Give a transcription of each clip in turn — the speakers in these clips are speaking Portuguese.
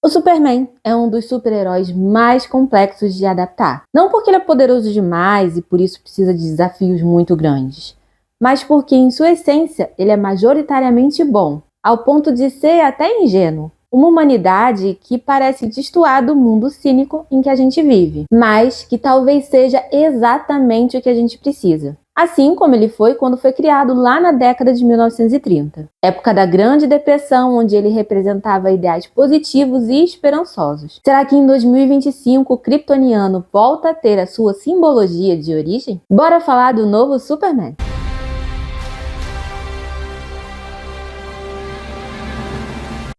O Superman é um dos super-heróis mais complexos de adaptar. Não porque ele é poderoso demais e por isso precisa de desafios muito grandes, mas porque, em sua essência, ele é majoritariamente bom, ao ponto de ser até ingênuo. Uma humanidade que parece destoar do mundo cínico em que a gente vive, mas que talvez seja exatamente o que a gente precisa. Assim como ele foi quando foi criado lá na década de 1930, época da Grande Depressão, onde ele representava ideais positivos e esperançosos. Será que em 2025 o kryptoniano volta a ter a sua simbologia de origem? Bora falar do novo Superman!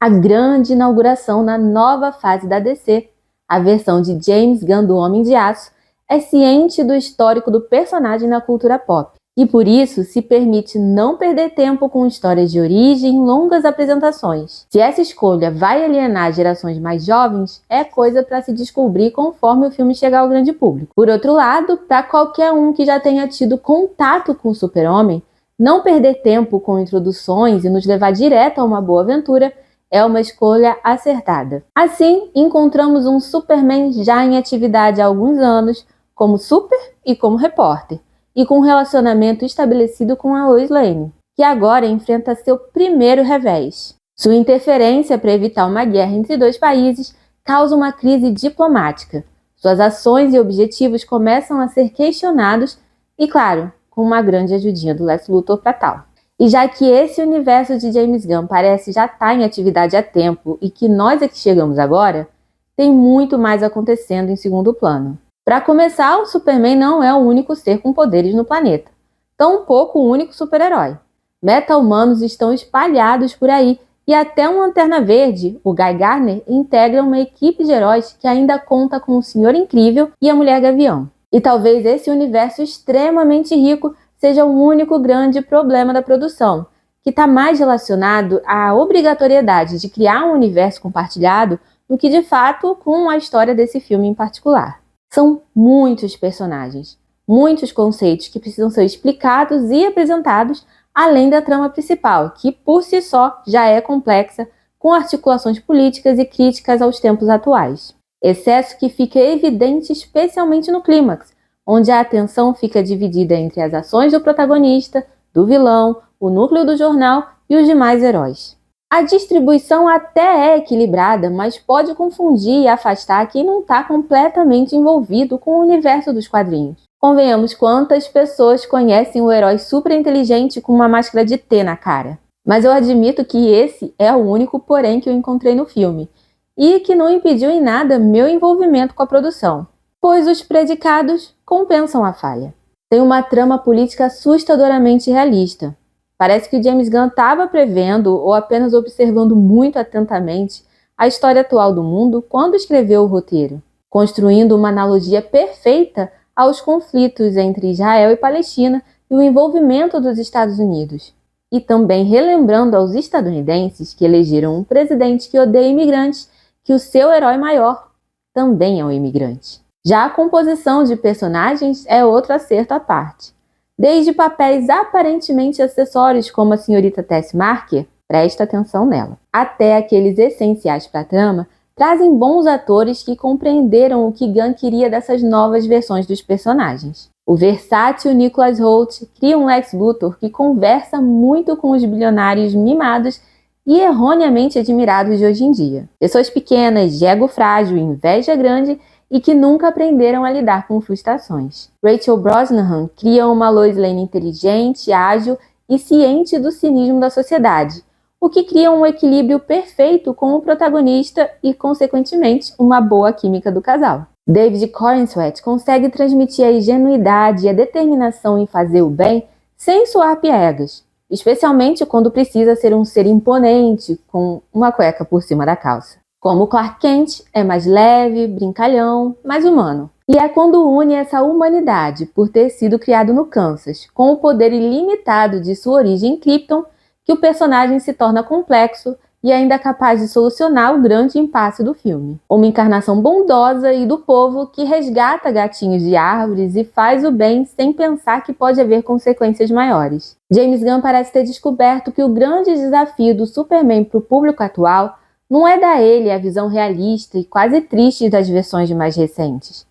A grande inauguração na nova fase da DC, a versão de James Gunn do Homem de Aço, é ciente do histórico do personagem na cultura pop, e por isso se permite não perder tempo com histórias de origem e longas apresentações. Se essa escolha vai alienar gerações mais jovens, é coisa para se descobrir conforme o filme chegar ao grande público. Por outro lado, para qualquer um que já tenha tido contato com o Super-Homem, não perder tempo com introduções e nos levar direto a uma boa aventura é uma escolha acertada. Assim, encontramos um Superman já em atividade há alguns anos, como super e como repórter, e com um relacionamento estabelecido com a Lois Lane, que agora enfrenta seu primeiro revés. Sua interferência para evitar uma guerra entre dois países causa uma crise diplomática. Suas ações e objetivos começam a ser questionados e, claro, com uma grande ajudinha do Lex Luthor para tal. E já que esse universo de James Gunn parece já estar em atividade há tempo e que nós é que chegamos agora, tem muito mais acontecendo em segundo plano. Para começar, o Superman não é o único ser com poderes no planeta, tampouco o único super-herói. Meta-humanos estão espalhados por aí e até um Lanterna Verde, o Guy Gardner, integra uma equipe de heróis que ainda conta com o Senhor Incrível e a Mulher Gavião. E talvez esse universo extremamente rico seja o único grande problema da produção, que está mais relacionado à obrigatoriedade de criar um universo compartilhado do que, de fato, com a história desse filme em particular. São muitos personagens, muitos conceitos que precisam ser explicados e apresentados, além da trama principal, que por si só já é complexa, com articulações políticas e críticas aos tempos atuais. Excesso que fica evidente especialmente no clímax, onde a atenção fica dividida entre as ações do protagonista, do vilão, o núcleo do jornal e os demais heróis. A distribuição até é equilibrada, mas pode confundir e afastar quem não está completamente envolvido com o universo dos quadrinhos. Convenhamos, quantas pessoas conhecem o herói super inteligente com uma máscara de T na cara? Mas eu admito que esse é o único porém que eu encontrei no filme, e que não impediu em nada meu envolvimento com a produção, pois os predicados compensam a falha. Tem uma trama política assustadoramente realista. Parece que James Gunn estava prevendo ou apenas observando muito atentamente a história atual do mundo quando escreveu o roteiro, construindo uma analogia perfeita aos conflitos entre Israel e Palestina e o envolvimento dos Estados Unidos, e também relembrando aos estadunidenses que elegeram um presidente que odeia imigrantes que o seu herói maior também é um imigrante. Já a composição de personagens é outro acerto à parte. Desde papéis aparentemente acessórios como a senhorita Tess Marker, presta atenção nela, até aqueles essenciais para a trama, trazem bons atores que compreenderam o que Gunn queria dessas novas versões dos personagens. O versátil Nicholas Hoult cria um Lex Luthor que conversa muito com os bilionários mimados e erroneamente admirados de hoje em dia. Pessoas pequenas, de ego frágil e inveja grande, e que nunca aprenderam a lidar com frustrações. Rachel Brosnahan cria uma Lois Lane inteligente, ágil e ciente do cinismo da sociedade, o que cria um equilíbrio perfeito com o protagonista e, consequentemente, uma boa química do casal. David Corenswet consegue transmitir a ingenuidade e a determinação em fazer o bem sem suar piegas, especialmente quando precisa ser um ser imponente com uma cueca por cima da calça. Como Clark Kent é mais leve, brincalhão, mais humano. E é quando une essa humanidade, por ter sido criado no Kansas, com o poder ilimitado de sua origem em Krypton, que o personagem se torna complexo e ainda capaz de solucionar o grande impasse do filme. Uma encarnação bondosa e do povo que resgata gatinhos de árvores e faz o bem sem pensar que pode haver consequências maiores. James Gunn parece ter descoberto que o grande desafio do Superman para o público atual não é dar ele a visão realista e quase triste das versões mais recentes,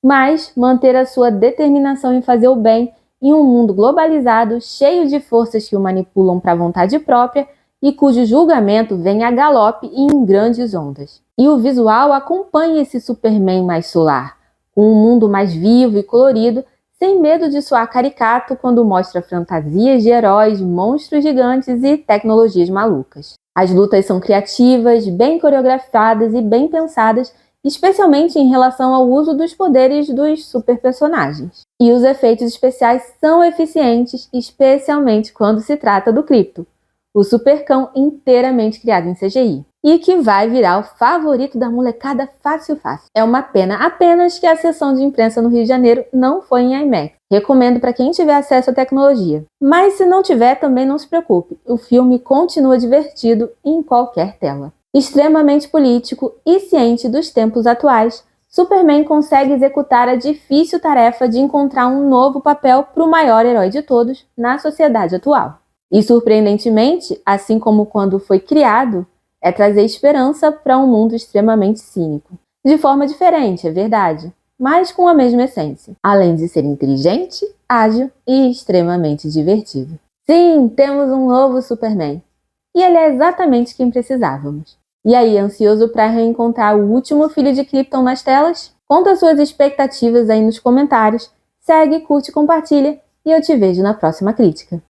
mas manter a sua determinação em fazer o bem em um mundo globalizado, cheio de forças que o manipulam para a vontade própria e cujo julgamento vem a galope e em grandes ondas. E o visual acompanha esse Superman mais solar, com um mundo mais vivo e colorido, sem medo de soar caricato quando mostra fantasias de heróis, monstros gigantes e tecnologias malucas. As lutas são criativas, bem coreografadas e bem pensadas, especialmente em relação ao uso dos poderes dos super-personagens. E os efeitos especiais são eficientes, especialmente quando se trata do Krypto, o supercão inteiramente criado em CGI, e que vai virar o favorito da molecada fácil. É uma pena apenas que a sessão de imprensa no Rio de Janeiro não foi em IMAX. Recomendo para quem tiver acesso à tecnologia. Mas se não tiver, também não se preocupe, o filme continua divertido em qualquer tela. Extremamente político e ciente dos tempos atuais, Superman consegue executar a difícil tarefa de encontrar um novo papel para o maior herói de todos na sociedade atual. E, surpreendentemente, assim como quando foi criado, é trazer esperança para um mundo extremamente cínico. De forma diferente, é verdade, mas com a mesma essência. Além de ser inteligente, ágil e extremamente divertido. Sim, temos um novo Superman. E ele é exatamente quem precisávamos. E aí, ansioso para reencontrar o último filho de Krypton nas telas? Conta suas expectativas aí nos comentários. Segue, curte e compartilha. E eu te vejo na próxima crítica.